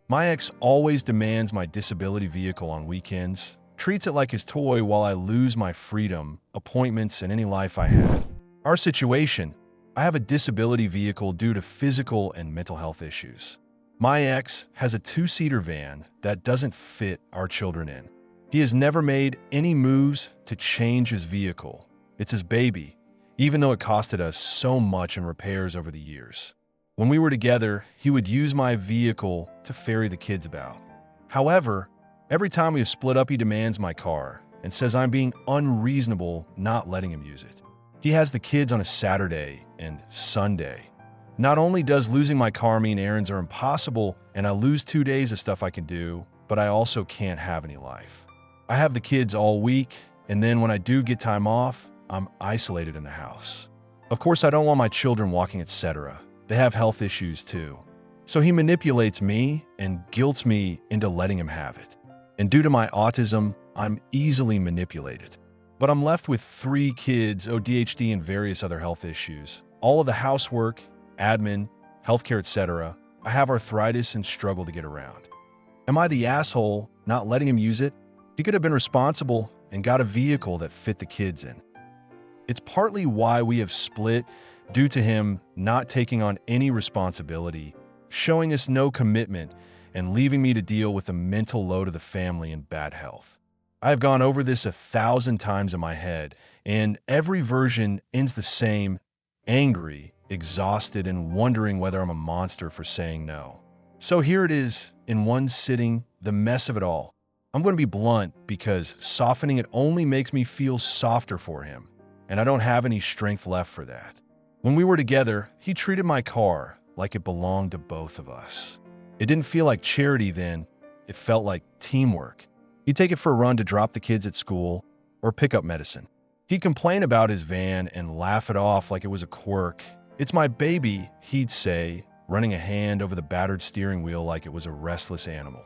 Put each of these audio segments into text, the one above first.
My ex always demands my disability vehicle on weekends, treats it like his toy while I lose my freedom, appointments, and any life I had. Our situation: I have a disability vehicle due to physical and mental health issues. My ex has a two-seater van that doesn't fit our children in. He has never made any moves to change his vehicle. It's his baby, even though it costed us so much in repairs over the years. When we were together, he would use my vehicle to ferry the kids about. However, every time we have split up, he demands my car and says I'm being unreasonable not letting him use it. He has the kids on a Saturday and Sunday. Not only does losing my car mean errands are impossible and I lose 2 days of stuff I can do, but I also can't have any life. I have the kids all week, and then when I do get time off, I'm isolated in the house. Of course, I don't want my children walking, etc. They have health issues too. So he manipulates me and guilts me into letting him have it. And due to my autism, I'm easily manipulated. But I'm left with 3 kids, ADHD, and various other health issues. All of the housework, admin, healthcare, etc. I have arthritis and struggle to get around. Am I the asshole not letting him use it? He could have been responsible and got a vehicle that fit the kids in. It's partly why we have split, due to him not taking on any responsibility, showing us no commitment, and leaving me to deal with the mental load of the family and bad health. I have gone over this 1,000 times in my head, and every version ends the same: angry, exhausted, and wondering whether I'm a monster for saying no. So here it is, in one sitting, the mess of it all. I'm going to be blunt because softening it only makes me feel softer for him, and I don't have any strength left for that. When we were together, he treated my car like it belonged to both of us. It didn't feel like charity then, it felt like teamwork. He'd take it for a run to drop the kids at school or pick up medicine. He'd complain about his van and laugh it off like it was a quirk. "It's my baby," he'd say, running a hand over the battered steering wheel like it was a restless animal.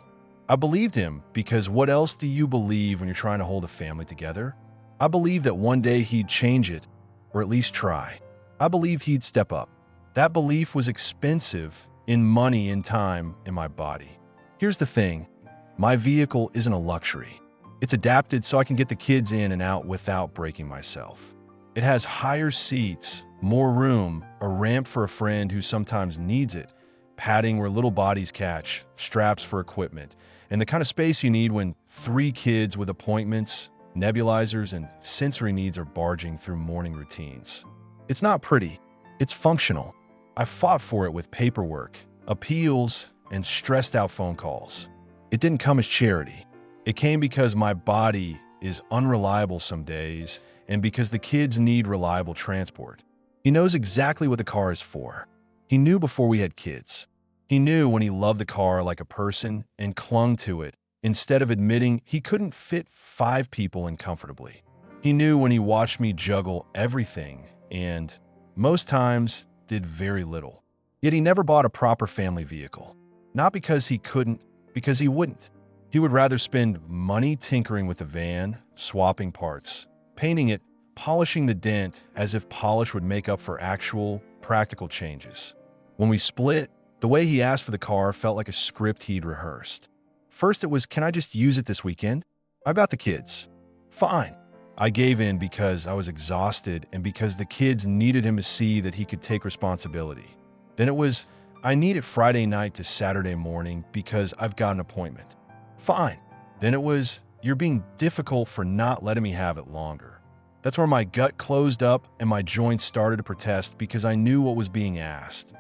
I believed him because what else do you believe when you're trying to hold a family together? I believed that one day he'd change it, or at least try. I believed he'd step up. That belief was expensive in money, in time, in my body. Here's the thing: my vehicle isn't a luxury. It's adapted so I can get the kids in and out without breaking myself. It has higher seats, more room, a ramp for a friend who sometimes needs it, padding where little bodies catch, straps for equipment, and the kind of space you need when 3 kids with appointments, nebulizers, and sensory needs are barging through morning routines. It's not pretty, it's functional. I fought for it with paperwork, appeals, and stressed out phone calls. It didn't come as charity. It came because my body is unreliable some days and because the kids need reliable transport. He knows exactly what the car is for. He knew before we had kids. He knew when he loved the car like a person and clung to it instead of admitting he couldn't fit 5 people in comfortably. He knew when he watched me juggle everything and, most times, did very little. Yet he never bought a proper family vehicle. Not because he couldn't, because he wouldn't. He would rather spend money tinkering with the van, swapping parts, painting it, polishing the dent as if polish would make up for actual, practical changes. When we split, the way he asked for the car felt like a script he'd rehearsed. First it was, "Can I just use it this weekend? I've got the kids." Fine. I gave in because I was exhausted and because the kids needed him to see that he could take responsibility. Then it was, "I need it Friday night to Saturday morning because I've got an appointment." Fine. Then it was, "You're being difficult for not letting me have it longer." That's where my gut closed up and my joints started to protest because I knew what was being asked.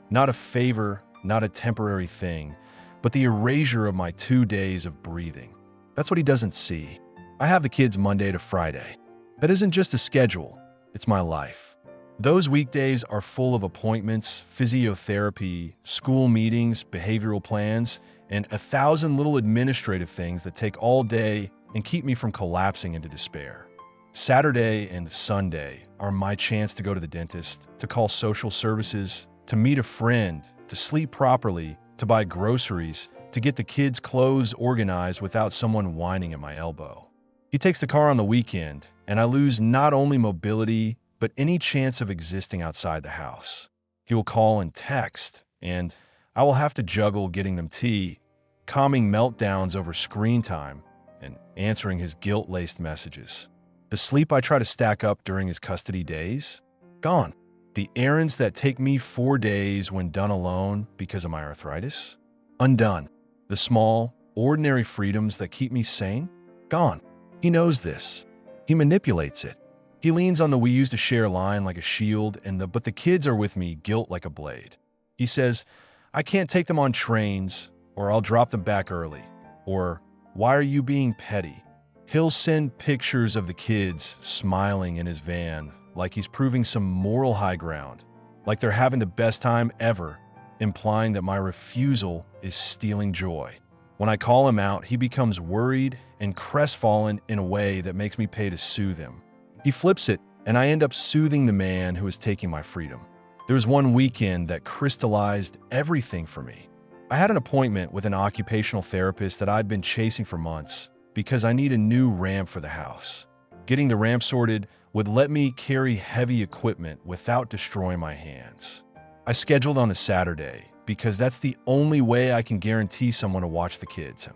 Not a favor, not a temporary thing, but the erasure of my 2 days of breathing. That's what he doesn't see. I have the kids Monday to Friday. That isn't just a schedule, it's my life. Those weekdays are full of appointments, physiotherapy, school meetings, behavioral plans, and 1,000 little administrative things that take all day and keep me from collapsing into despair. Saturday and Sunday are my chance to go to the dentist, to call social services, to meet a friend, to sleep properly, to buy groceries, to get the kids' clothes organized without someone whining at my elbow. He takes the car on the weekend, and I lose not only mobility, but any chance of existing outside the house. He will call and text, and I will have to juggle getting them tea, calming meltdowns over screen time, and answering his guilt-laced messages. The sleep I try to stack up during his custody days? Gone. The errands that take me 4 days when done alone because of my arthritis? Undone. The small, ordinary freedoms that keep me sane? Gone. He knows this. He manipulates it. He leans on the "we used to share" line like a shield and the "but the kids are with me" guilt like a blade. He says, "I can't take them on trains," or "I'll drop them back early," or "why are you being petty?" He'll send pictures of the kids smiling in his van like he's proving some moral high ground, like they're having the best time ever, implying that my refusal is stealing joy. When I call him out, he becomes worried and crestfallen in a way that makes me pay to soothe him. He flips it, and I end up soothing the man who is taking my freedom. There was one weekend that crystallized everything for me. I had an appointment with an occupational therapist that I'd been chasing for months because I need a new ramp for the house. Getting the ramp sorted would let me carry heavy equipment without destroying my hands. I scheduled on a Saturday because that's the only way I can guarantee someone to watch the kids.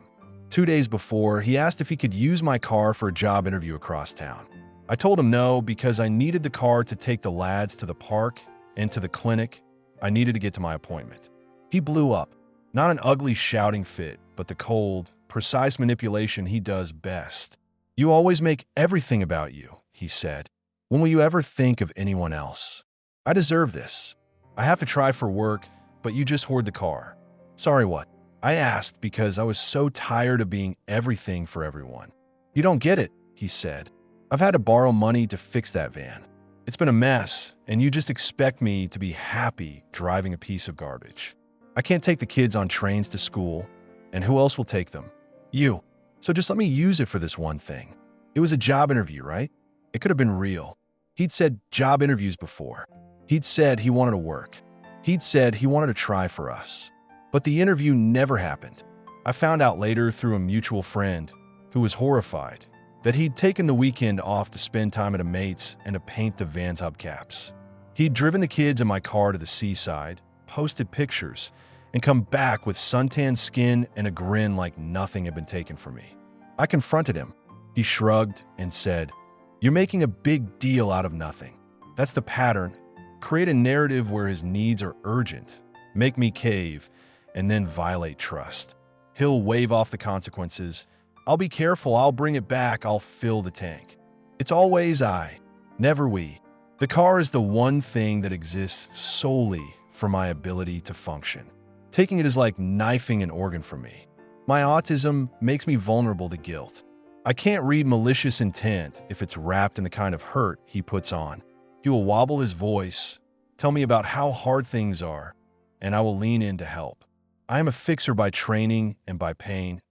2 days before, he asked if he could use my car for a job interview across town. I told him no because I needed the car to take the lads to the park and to the clinic. I needed to get to my appointment. He blew up. Not an ugly shouting fit, but the cold, precise manipulation he does best. "You always make everything about you," he said. "When will you ever think of anyone else? I deserve this. I have to try for work, but you just hoard the car." "Sorry, what?" I asked because I was so tired of being everything for everyone. "You don't get it," he said. "I've had to borrow money to fix that van. It's been a mess, and you just expect me to be happy driving a piece of garbage. I can't take the kids on trains to school, and who else will take them? You. So just let me use it for this one thing. It was a job interview, right? It could have been real." He'd said job interviews before. He'd said he wanted to work. He'd said he wanted to try for us. But the interview never happened. I found out later through a mutual friend, who was horrified, that he'd taken the weekend off to spend time at a mate's and to paint the van's hubcaps. He'd driven the kids in my car to the seaside, posted pictures, and come back with suntan skin and a grin like nothing had been taken from me. I confronted him. He shrugged and said, "You're making a big deal out of nothing. That's the pattern. Create a narrative where his needs are urgent, make me cave, and then violate trust. He'll wave off the consequences. I'll be careful, I'll bring it back, I'll fill the tank. It's always I, never we. The car is the one thing that exists solely for my ability to function. Taking it is like knifing an organ from me. My autism makes me vulnerable to guilt. I can't read malicious intent if it's wrapped in the kind of hurt he puts on. He will wobble his voice, tell me about how hard things are, and I will lean in to help. I am a fixer by training and by pain.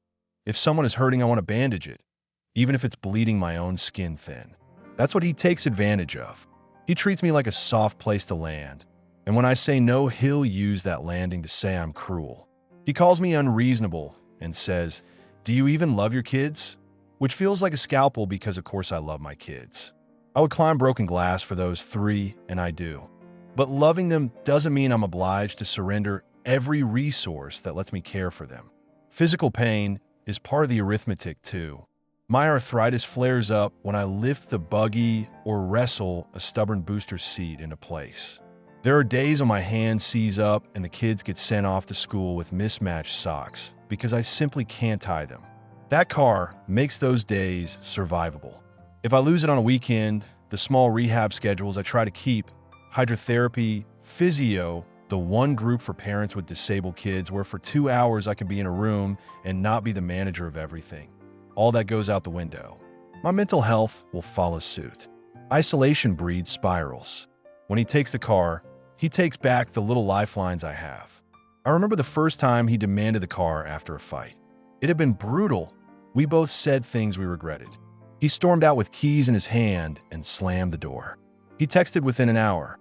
If someone is hurting, I want to bandage it, even if it's bleeding my own skin thin. That's what he takes advantage of. He treats me like a soft place to land, and when I say no, he'll use that landing to say I'm cruel. He calls me unreasonable and says, "Do you even love your kids?" Which feels like a scalpel because of course I love my kids. I would climb broken glass for those 3, and I do. But loving them doesn't mean I'm obliged to surrender every resource that lets me care for them. Physical pain is part of the arithmetic too. My arthritis flares up when I lift the buggy or wrestle a stubborn booster seat into place. There are days when my hand seize up and the kids get sent off to school with mismatched socks because I simply can't tie them. That car makes those days survivable. If I lose it on a weekend, the small rehab schedules I try to keep, hydrotherapy, physio, the one group for parents with disabled kids where for 2 hours I can be in a room and not be the manager of everything. All that goes out the window. My mental health will follow suit. Isolation breeds spirals. When he takes the car, he takes back the little lifelines I have. I remember the first time he demanded the car after a fight. It had been brutal. We both said things we regretted. He stormed out with keys in his hand and slammed the door. He texted within an hour,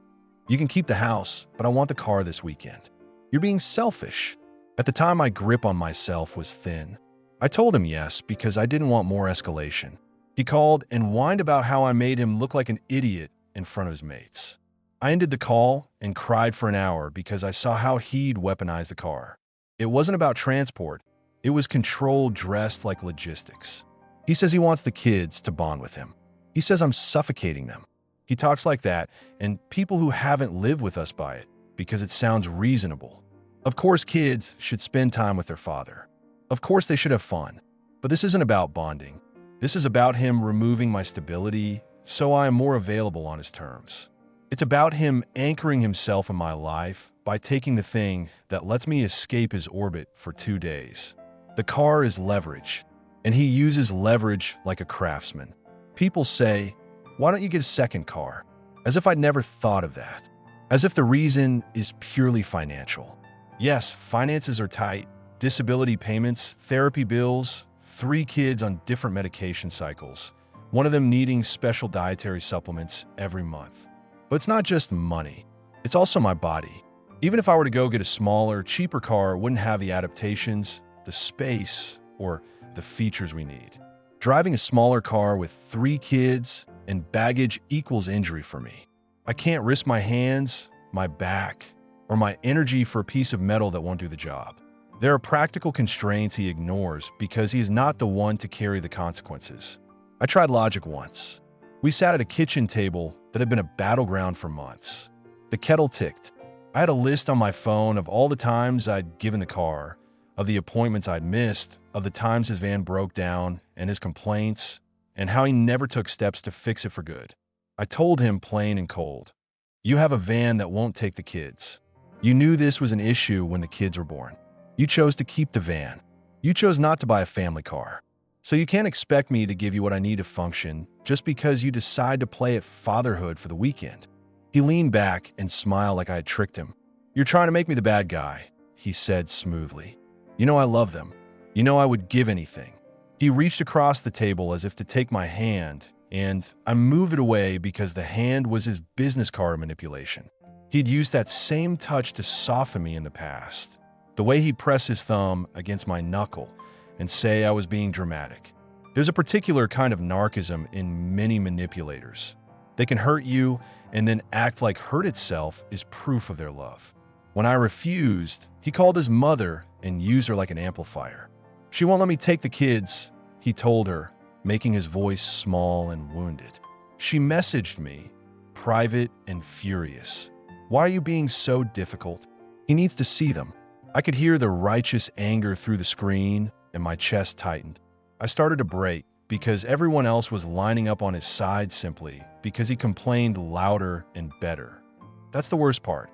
"You can keep the house, but I want the car this weekend. You're being selfish." At the time, my grip on myself was thin. I told him yes because I didn't want more escalation. He called and whined about how I made him look like an idiot in front of his mates. I ended the call and cried for an hour because I saw how he'd weaponized the car. It wasn't about transport. It was control dressed like logistics. He says he wants the kids to bond with him. He says I'm suffocating them. He talks like that, and people who haven't lived with us buy it because it sounds reasonable. Of course, kids should spend time with their father. Of course, they should have fun. But this isn't about bonding. This is about him removing my stability so I am more available on his terms. It's about him anchoring himself in my life by taking the thing that lets me escape his orbit for 2 days. The car is leverage, and he uses leverage like a craftsman. People say, "Why don't you get a second car?" As if I'd never thought of that. As if the reason is purely financial. Yes, finances are tight. Disability payments, therapy bills, 3 kids on different medication cycles, one of them needing special dietary supplements every month. But it's not just money. It's also my body. Even if I were to go get a smaller, cheaper car, it wouldn't have the adaptations, the space, or the features we need. Driving a smaller car with 3 kids and baggage equals injury for me. I can't risk my hands, my back, or my energy for a piece of metal that won't do the job. There are practical constraints he ignores because he is not the one to carry the consequences. I tried logic once. We sat at a kitchen table that had been a battleground for months. The kettle ticked. I had a list on my phone of all the times I'd given the car, of the appointments I'd missed, of the times his van broke down, and his complaints, and how he never took steps to fix it for good. I told him plain and cold, "You have a van that won't take the kids. You knew this was an issue when the kids were born. You chose to keep the van. You chose not to buy a family car. So you can't expect me to give you what I need to function just because you decide to play at fatherhood for the weekend." He leaned back and smiled like I had tricked him. "You're trying to make me the bad guy," he said smoothly. "You know I love them. You know I would give anything." He reached across the table as if to take my hand, and I moved it away because the hand was his business card manipulation. He'd used that same touch to soften me in the past. The way he'd press his thumb against my knuckle and say I was being dramatic. There's a particular kind of narcissism in many manipulators. They can hurt you and then act like hurt itself is proof of their love. When I refused, he called his mother and used her like an amplifier. "She won't let me take the kids," he told her, making his voice small and wounded. She messaged me, private and furious. "Why are you being so difficult? He needs to see them." I could hear the righteous anger through the screen, and my chest tightened. I started to break because everyone else was lining up on his side simply because he complained louder and better. That's the worst part.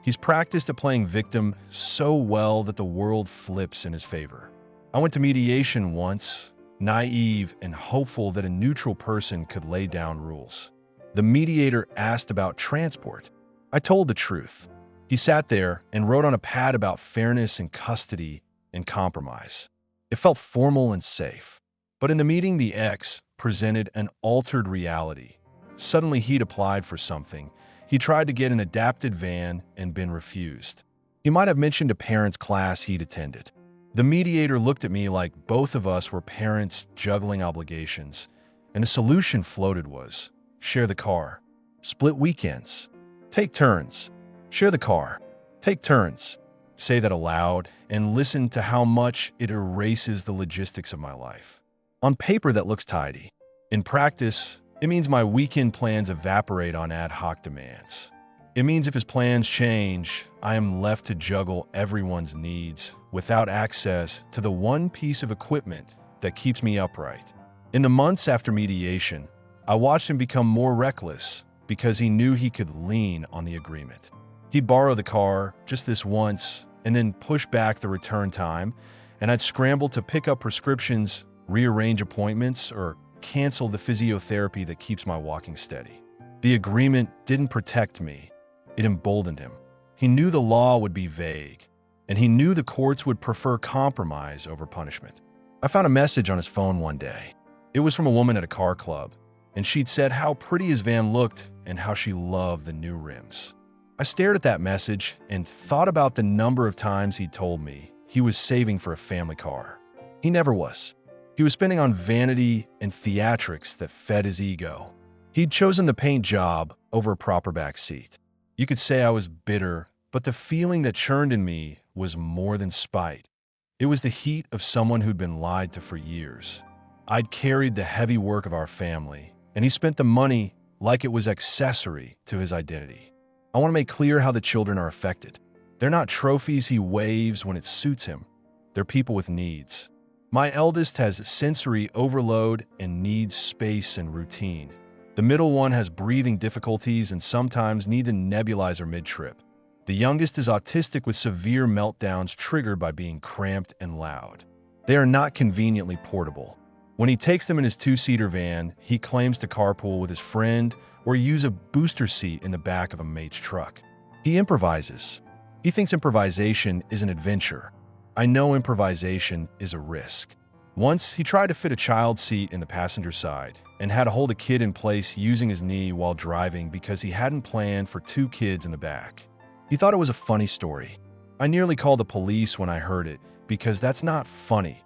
He's practiced at playing victim so well that the world flips in his favor. I went to mediation once, naive and hopeful that a neutral person could lay down rules. The mediator asked about transport. I told the truth. He sat there and wrote on a pad about fairness and custody and compromise. It felt formal and safe. But in the meeting, the ex presented an altered reality. Suddenly, he'd applied for something. He tried to get an adapted van and been refused. He might have mentioned a parents' class he'd attended. The mediator looked at me like both of us were parents juggling obligations, and the solution floated was, share the car, split weekends, take turns, share the car, take turns, say that aloud, and listen to how much it erases the logistics of my life. On paper, that looks tidy. In practice, it means my weekend plans evaporate on ad hoc demands. It means if his plans change, I am left to juggle everyone's needs without access to the one piece of equipment that keeps me upright. In the months after mediation, I watched him become more reckless because he knew he could lean on the agreement. He'd borrow the car just this once and then push back the return time, and I'd scramble to pick up prescriptions, rearrange appointments, or cancel the physiotherapy that keeps my walking steady. The agreement didn't protect me. It emboldened him. He knew the law would be vague, and he knew the courts would prefer compromise over punishment. I found a message on his phone one day. It was from a woman at a car club, and she'd said how pretty his van looked and how she loved the new rims. I stared at that message and thought about the number of times he'd told me he was saving for a family car. He never was. He was spending on vanity and theatrics that fed his ego. He'd chosen the paint job over a proper back seat. You could say I was bitter, but the feeling that churned in me was more than spite. It was the heat of someone who'd been lied to for years. I'd carried the heavy work of our family, and he spent the money like it was accessory to his identity. I want to make clear how the children are affected. They're not trophies he waves when it suits him. They're people with needs. My eldest has sensory overload and needs space and routine. The middle one has breathing difficulties and sometimes needs a nebulizer mid-trip. The youngest is autistic with severe meltdowns triggered by being cramped and loud. They are not conveniently portable. When he takes them in his two-seater van, he claims to carpool with his friend or use a booster seat in the back of a mate's truck. He improvises. He thinks improvisation is an adventure. I know improvisation is a risk. Once, he tried to fit a child seat in the passenger side and had to hold a kid in place using his knee while driving because he hadn't planned for two kids in the back. He thought it was a funny story. I nearly called the police when I heard it because that's not funny.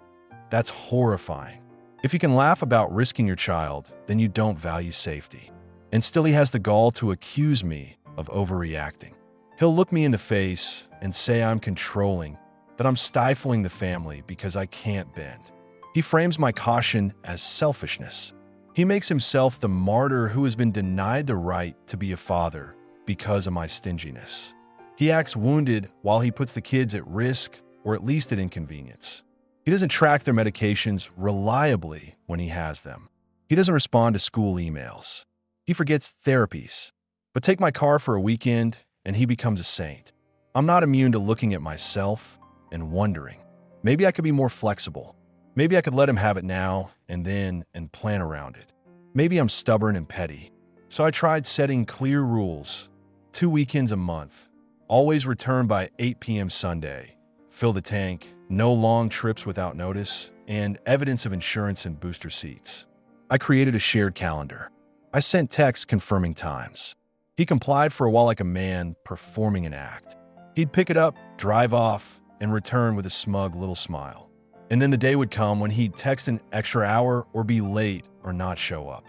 That's horrifying. If you can laugh about risking your child, then you don't value safety. And still he has the gall to accuse me of overreacting. He'll look me in the face and say I'm controlling, that I'm stifling the family because I can't bend. He frames my caution as selfishness. He makes himself the martyr who has been denied the right to be a father because of my stinginess. He acts wounded while he puts the kids at risk or at least at inconvenience. He doesn't track their medications reliably when he has them. He doesn't respond to school emails. He forgets therapies. But take my car for a weekend and he becomes a saint. I'm not immune to looking at myself and wondering, maybe I could be more flexible. Maybe I could let him have it now and then and plan around it. Maybe I'm stubborn and petty. So I tried setting clear rules. 2 weekends a month. Always return by 8 p.m. Sunday. Fill the tank. No long trips without notice. And evidence of insurance and booster seats. I created a shared calendar. I sent texts confirming times. He complied for a while like a man performing an act. He'd pick it up, drive off, and return with a smug little smile. And then the day would come when he'd text an extra hour or be late or not show up.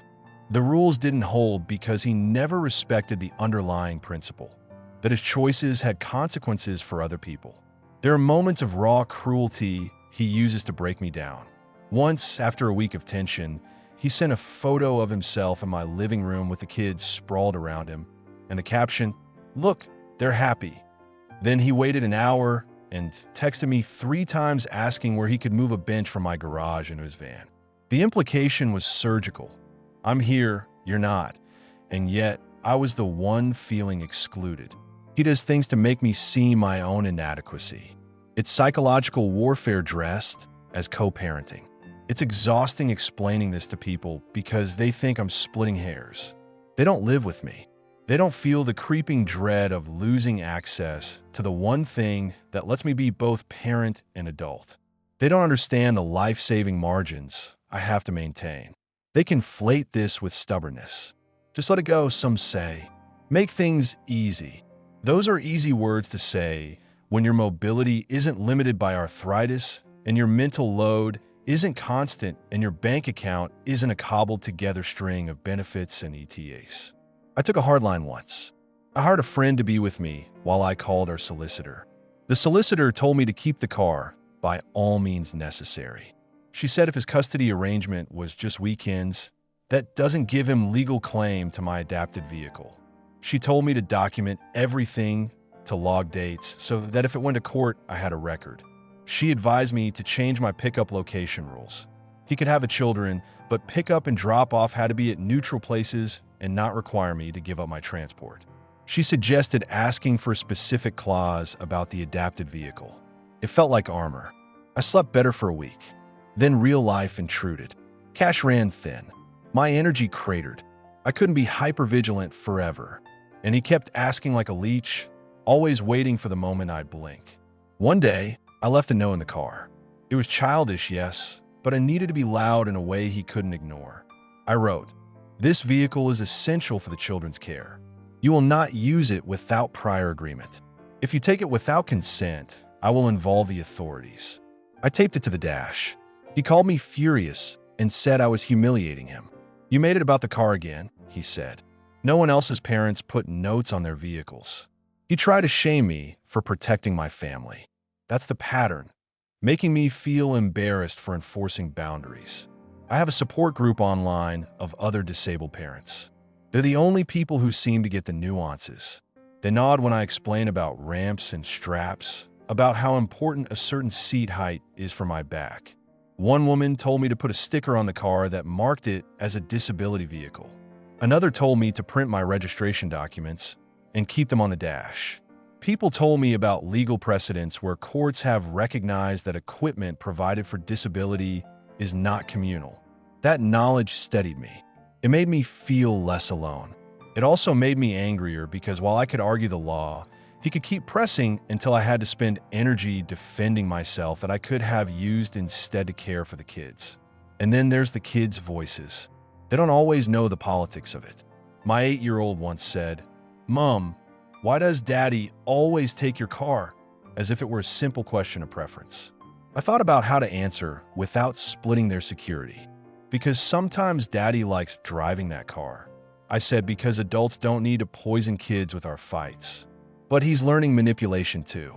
The rules didn't hold because he never respected the underlying principle, that his choices had consequences for other people. There are moments of raw cruelty he uses to break me down. Once, after a week of tension, he sent a photo of himself in my living room with the kids sprawled around him, and the caption, "Look, they're happy." Then he waited an hour and texted me 3 times asking where he could move a bench from my garage into his van. The implication was surgical. I'm here, you're not. And yet, I was the one feeling excluded. He does things to make me see my own inadequacy. It's psychological warfare dressed as co-parenting. It's exhausting explaining this to people because they think I'm splitting hairs. They don't live with me. They don't feel the creeping dread of losing access to the one thing that lets me be both parent and adult. They don't understand the life-saving margins I have to maintain. They conflate this with stubbornness. Just let it go, some say. Make things easy. Those are easy words to say when your mobility isn't limited by arthritis and your mental load isn't constant and your bank account isn't a cobbled-together string of benefits and ETAs. I took a hard line once. I hired a friend to be with me while I called our solicitor. The solicitor told me to keep the car by all means necessary. She said if his custody arrangement was just weekends, that doesn't give him legal claim to my adapted vehicle. She told me to document everything, to log dates, so that if it went to court, I had a record. She advised me to change my pickup location rules. He could have the children, but pickup and drop-off had to be at neutral places and not require me to give up my transport. She suggested asking for a specific clause about the adapted vehicle. It felt like armor. I slept better for a week. Then real life intruded. Cash ran thin. My energy cratered. I couldn't be hypervigilant forever. And he kept asking like a leech, always waiting for the moment I'd blink. One day, I left a note in the car. It was childish, yes, but I needed to be loud in a way he couldn't ignore. I wrote, "This vehicle is essential for the children's care. You will not use it without prior agreement. If you take it without consent, I will involve the authorities." I taped it to the dash. He called me furious and said I was humiliating him. "You made it about the car again," he said. "No one else's parents put notes on their vehicles." He tried to shame me for protecting my family. That's the pattern. making me feel embarrassed for enforcing boundaries. I have a support group online of other disabled parents. They're the only people who seem to get the nuances. They nod when I explain about ramps and straps, about how important a certain seat height is for my back. One woman told me to put a sticker on the car that marked it as a disability vehicle. Another told me to print my registration documents and keep them on the dash. People told me about legal precedents where courts have recognized that equipment provided for disability is not communal. That knowledge steadied me. It made me feel less alone. It also made me angrier because while I could argue the law, he could keep pressing until I had to spend energy defending myself that I could have used instead to care for the kids. And then there's the kids' voices. They don't always know the politics of it. My 8-year-old once said, "Mom, why does Daddy always take your car?" As if it were a simple question of preference. I thought about how to answer without splitting their security. Because sometimes Daddy likes driving that car. I said because adults don't need to poison kids with our fights. But he's learning manipulation too.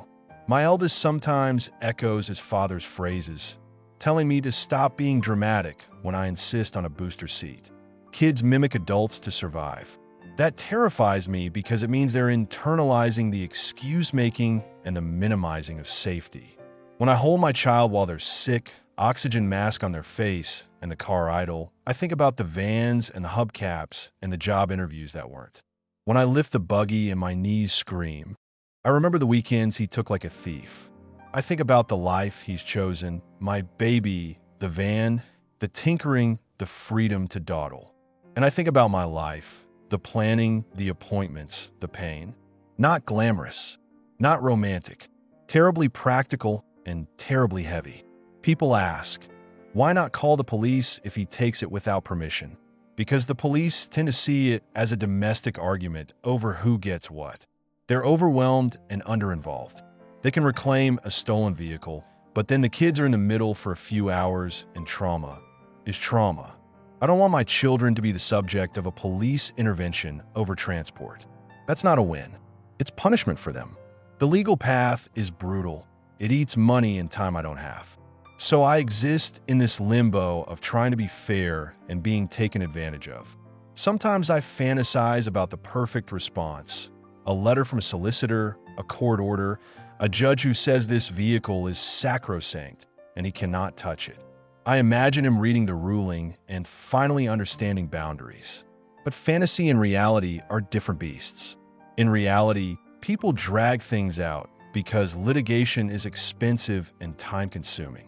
My eldest sometimes echoes his father's phrases, telling me to stop being dramatic when I insist on a booster seat. Kids mimic adults to survive. That terrifies me because it means they're internalizing the excuse-making and the minimizing of safety. When I hold my child while they're sick, oxygen mask on their face, and the car idle, I think about the vans and the hubcaps and the job interviews that weren't. When I lift the buggy and my knees scream, I remember the weekends he took like a thief. I think about the life he's chosen, my baby, the van, the tinkering, the freedom to dawdle. And I think about my life, the planning, the appointments, the pain. Not glamorous, not romantic, terribly practical and terribly heavy. People ask, why not call the police if he takes it without permission? Because the police tend to see it as a domestic argument over who gets what. They're overwhelmed and underinvolved. They can reclaim a stolen vehicle, but then the kids are in the middle for a few hours, and trauma is trauma. I don't want my children to be the subject of a police intervention over transport. That's not a win. It's punishment for them. The legal path is brutal. It eats money and time I don't have. So I exist in this limbo of trying to be fair and being taken advantage of. Sometimes I fantasize about the perfect response. A letter from a solicitor, a court order, a judge who says this vehicle is sacrosanct and he cannot touch it. I imagine him reading the ruling and finally understanding boundaries. But fantasy and reality are different beasts. In reality, people drag things out because litigation is expensive and time-consuming.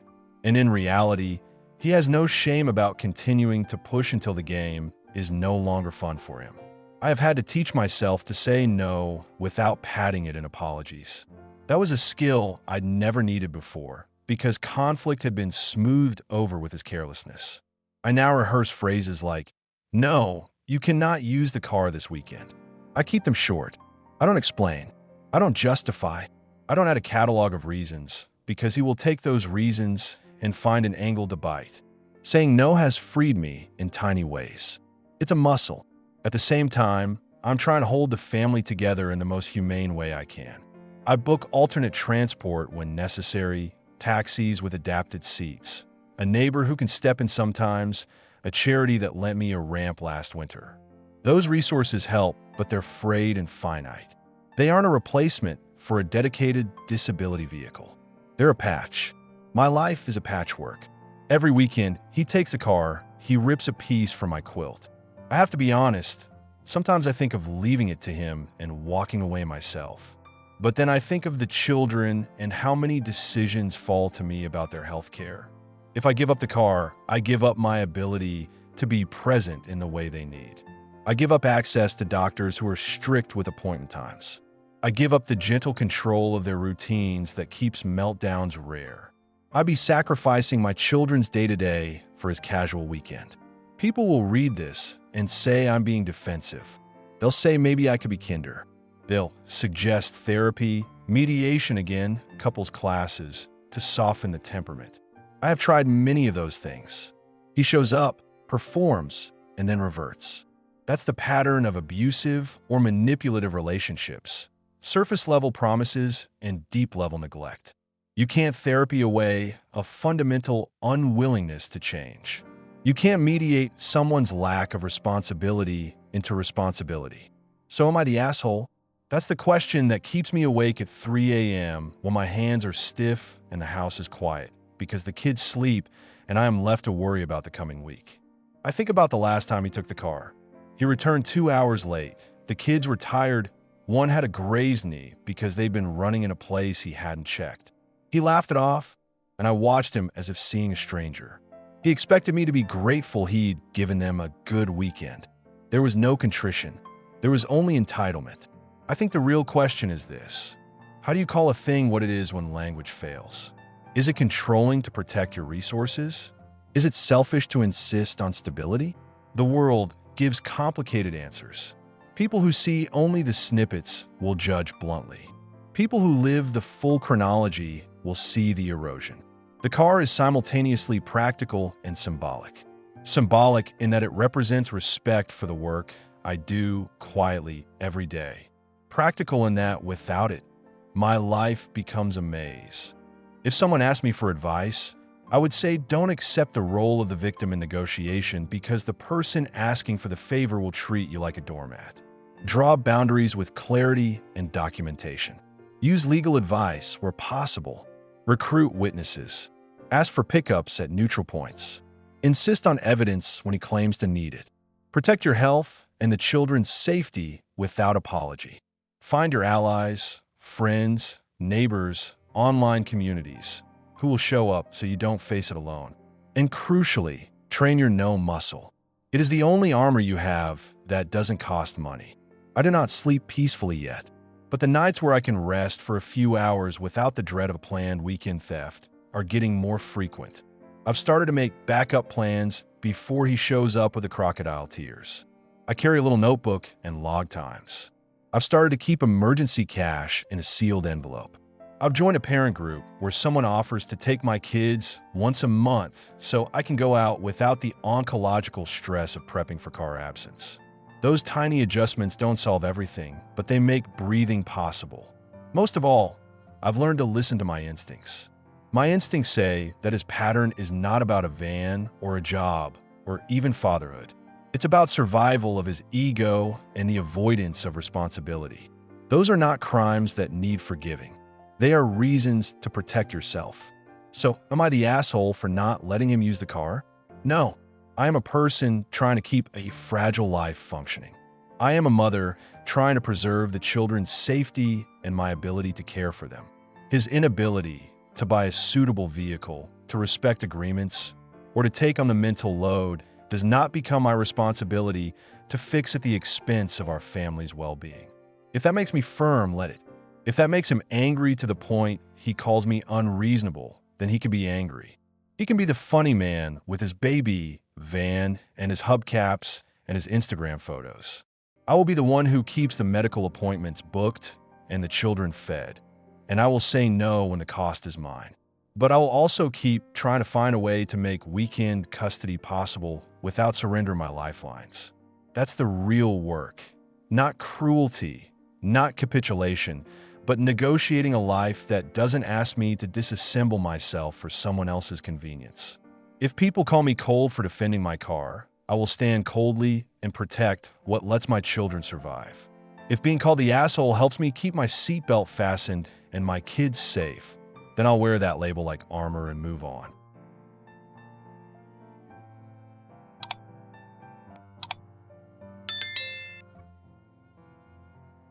And in reality, he has no shame about continuing to push until the game is no longer fun for him. I have had to teach myself to say no without padding it in apologies. That was a skill I'd never needed before because conflict had been smoothed over with his carelessness. I now rehearse phrases like, "No, you cannot use the car this weekend." I keep them short. I don't explain. I don't justify. I don't add a catalog of reasons because he will take those reasons and find an angle to bite. Saying no has freed me in tiny ways. It's a muscle. At the same time, I'm trying to hold the family together in the most humane way I can. I book alternate transport when necessary, taxis with adapted seats, a neighbor who can step in sometimes, a charity that lent me a ramp last winter. Those resources help, but they're frayed and finite. They aren't a replacement for a dedicated disability vehicle. They're a patch. My life is a patchwork. Every weekend, he takes the car, he rips a piece from my quilt. I have to be honest, sometimes I think of leaving it to him and walking away myself. But then I think of the children and how many decisions fall to me about their health care. If I give up the car, I give up my ability to be present in the way they need. I give up access to doctors who are strict with appointment times. I give up the gentle control of their routines that keeps meltdowns rare. I'd be sacrificing my children's day-to-day for his casual weekend. People will read this and say I'm being defensive. They'll say maybe I could be kinder. They'll suggest therapy, mediation again, couples classes, to soften the temperament. I have tried many of those things. He shows up, performs, and then reverts. That's the pattern of abusive or manipulative relationships. Surface-level promises and deep-level neglect. You can't therapy away a fundamental unwillingness to change. You can't mediate someone's lack of responsibility into responsibility. So am I the asshole? That's the question that keeps me awake at 3 a.m. when my hands are stiff and the house is quiet, because the kids sleep and I am left to worry about the coming week. I think about the last time he took the car. He returned 2 hours late. The kids were tired. One had a grazed knee because they'd been running in a place he hadn't checked. He laughed it off, and I watched him as if seeing a stranger. He expected me to be grateful he'd given them a good weekend. There was no contrition. There was only entitlement. I think the real question is this: how do you call a thing what it is when language fails? Is it controlling to protect your resources? Is it selfish to insist on stability? The world gives complicated answers. People who see only the snippets will judge bluntly. People who live the full chronology will see the erosion. The car is simultaneously practical and symbolic. Symbolic in that it represents respect for the work I do quietly every day. Practical in that without it, my life becomes a maze. If someone asked me for advice, I would say don't accept the role of the victim in negotiation, because the person asking for the favor will treat you like a doormat. Draw boundaries with clarity and documentation. Use legal advice where possible. Recruit witnesses. Ask for pickups at neutral points. Insist on evidence when he claims to need it. Protect your health and the children's safety without apology. Find your allies, friends, neighbors, online communities who will show up so you don't face it alone. And crucially, train your no muscle. It is the only armor you have that doesn't cost money. I do not sleep peacefully yet, but the nights where I can rest for a few hours without the dread of a planned weekend theft are getting more frequent. I've started to make backup plans before he shows up with the crocodile tears. I carry a little notebook and log times. I've started to keep emergency cash in a sealed envelope. I've joined a parent group where someone offers to take my kids once a month so I can go out without the oncological stress of prepping for car absence. Those tiny adjustments don't solve everything, but they make breathing possible. Most of all, I've learned to listen to my instincts. My instincts say that his pattern is not about a van or a job or even fatherhood. It's about survival of his ego and the avoidance of responsibility. Those are not crimes that need forgiving. They are reasons to protect yourself. So, am I the asshole for not letting him use the car? No. I am a person trying to keep a fragile life functioning. I am a mother trying to preserve the children's safety and my ability to care for them. His inability to buy a suitable vehicle, to respect agreements, or to take on the mental load does not become my responsibility to fix at the expense of our family's well-being. If that makes me firm, let it. If that makes him angry to the point he calls me unreasonable, then he can be angry. He can be the funny man with his baby van and his hubcaps and his Instagram photos. I will be the one who keeps the medical appointments booked and the children fed, and I will say no when the cost is mine. But I will also keep trying to find a way to make weekend custody possible without surrendering my lifelines. That's the real work. Not cruelty, not capitulation, but negotiating a life that doesn't ask me to disassemble myself for someone else's convenience. If people call me cold for defending my car, I will stand coldly and protect what lets my children survive. If being called the asshole helps me keep my seatbelt fastened and my kids safe, then I'll wear that label like armor and move on.